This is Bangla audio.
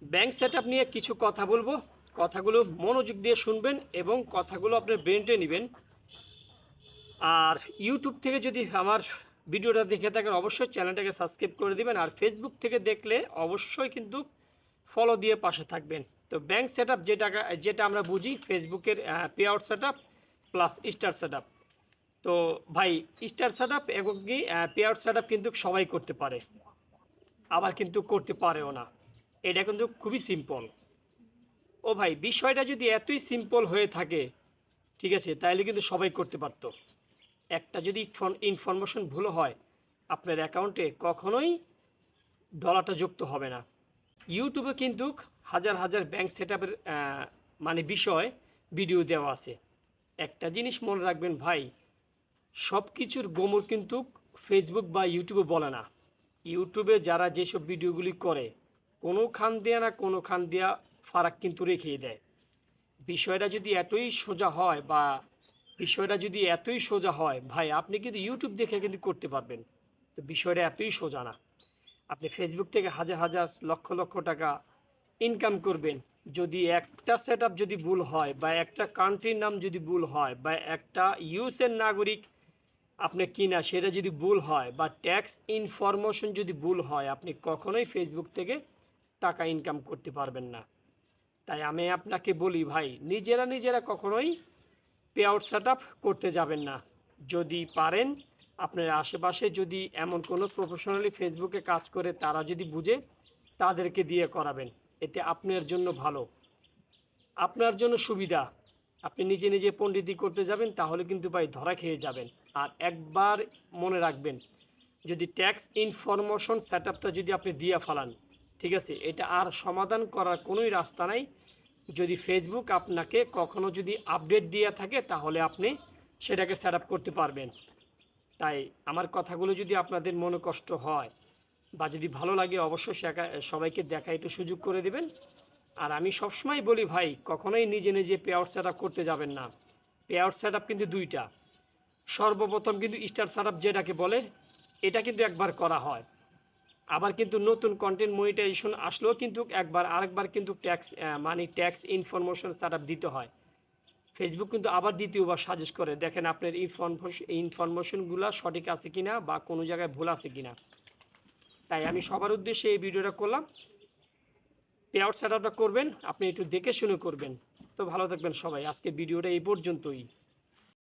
ব্যাংক সেটআপ নিয়ে কিছু কথা বলবো। কথাগুলো মনোযোগ দিয়ে শুনবেন এবং কথাগুলো আপনার ব্রেনটে নেবেন। আর ইউটিউব থেকে যদি আমার ভিডিওটা দেখে থাকেন অবশ্যই চ্যানেলটাকে সাবস্ক্রাইব করে দিবেন। আর ফেসবুক থেকে দেখলে অবশ্যই কিন্তু ফলো দিয়ে পাশে থাকবেন। তো ব্যাংক সেটআপ যেটা আমরা বুঝি ফেসবুকের pay out setup plus star setup. তো ভাই, স্টার সেটআপ এবং কি পে আউট সেটআপ কিন্তু সবাই করতে পারে, আবার কিন্তু করতে পারেও না। এটা কিন্তু খুবই সিম্পল। ও ভাই, বিষয়টা যদি এতই সিম্পল হয়ে থাকে, ঠিক আছে, তাহলে কিন্তু সবাই করতে পারতো। একটা যদি ইনফরমেশন ভুল হয়, আপনার অ্যাকাউন্টে কখনোই ডলারটা যুক্ত হবে না। ইউটিউবে কিন্তু হাজার হাজার ব্যাংক সেটআপের মানে বিষয় ভিডিও দেওয়া আছে। একটা জিনিস মনে রাখবেন ভাই, সব কিছুর গোমর কিন্তু ফেসবুক বা ইউটিউবে বলে না। ইউটিউবে যারা যেসব ভিডিওগুলি করে, কোনো খান দেয়া না কোনো খান দেয়া ফারাক কিন্তু রেখেই দেয়। বিষয়টা যদি এতই সোজা হয় বা বিষয়টা যদি এতই সোজা হয় ভাই, আপনি কিন্তু ইউটিউব দেখে কিন্তু করতে পারবেন। তো বিষয়টা এতই সোজা না। আপনি ফেসবুক থেকে হাজার হাজার লক্ষ লক্ষ টাকা ইনকাম করবেন। যদি একটা সেটআপ যদি ভুল হয় বা একটা কান্ট্রির নাম যদি ভুল হয় বা একটা ইউএসের নাগরিক আপনি কিনা সেটা যদি ভুল হয় বা ট্যাক্স ইনফরমেশন যদি ভুল হয়, আপনি কখনোই ফেসবুক থেকে টাকা ইনকাম করতে পারবেন না। তাই আমি আপনাকে বলি ভাই, নিজেরা কখনোই পে আউট সেটআপ করতে যাবেন না। যদি পারেন, আপনার আশেপাশে যদি এমন কোনো প্রফেশনালি ফেসবুকে কাজ করে তারা যদি বুঝে, তাদেরকে দিয়ে করাবেন। এতে আপনার জন্য ভালো, আপনার জন্য সুবিধা। আপনি নিজে নিজে পণ্ডিতি করতে যাবেন তাহলে কিন্তু ভাই ধরা খেয়ে যাবেন। আর একবার মনে রাখবেন, যদি ট্যাক্স ইনফরমেশন সেটআপটা যদি আপনি দিয়ে ফেলান, ঠিক আছে, এটা আর সমাধান করার কোনোই রাস্তা নাই। যদি ফেসবুক আপনাকে কখনো যদি আপডেট দিয়ে থাকে তাহলে আপনি সেটাকে সেটআপ করতে পারবেন। তাই আমার কথাগুলো যদি আপনাদের মনে কষ্ট হয় বা যদি ভালো লাগে অবশ্যই সবাইকে দেখা একটু সুযোগ করে দিবেন। আর আমি সবসময় বলি ভাই, কখনোই নিজে নিজে পে আউট সেটআপ করতে যাবেন না। পে আউট সেটআপ কিন্তু দুইটা। সর্বপ্রথম কিন্তু স্টার সেটআপ যেটাকে বলে, এটা কিন্তু একবার করা হয়। আবার কিন্তু নতুন কন্টেন্ট মনিটাইজেশন আসলেও কিন্তু আরেকবার কিন্তু ট্যাক্স ইনফরমেশন সেটআপ দিতে হয়। ফেসবুক কিন্তু আবার দ্বিতীয়বার সাজেস্ট করে, দেখেন আপনার ইনফরমেশনগুলো সঠিক আছে কিনা বা কোনো জায়গায় ভুল আছে কিনা। তাই আমি সবার উদ্দেশ্যে এই ভিডিওটা করলাম। পে আউট সেটআপটা করবেন, আপনি একটু দেখে শুনে করবেন। তো ভালো থাকবেন সবাই, আজকে ভিডিওটা এই পর্যন্তই।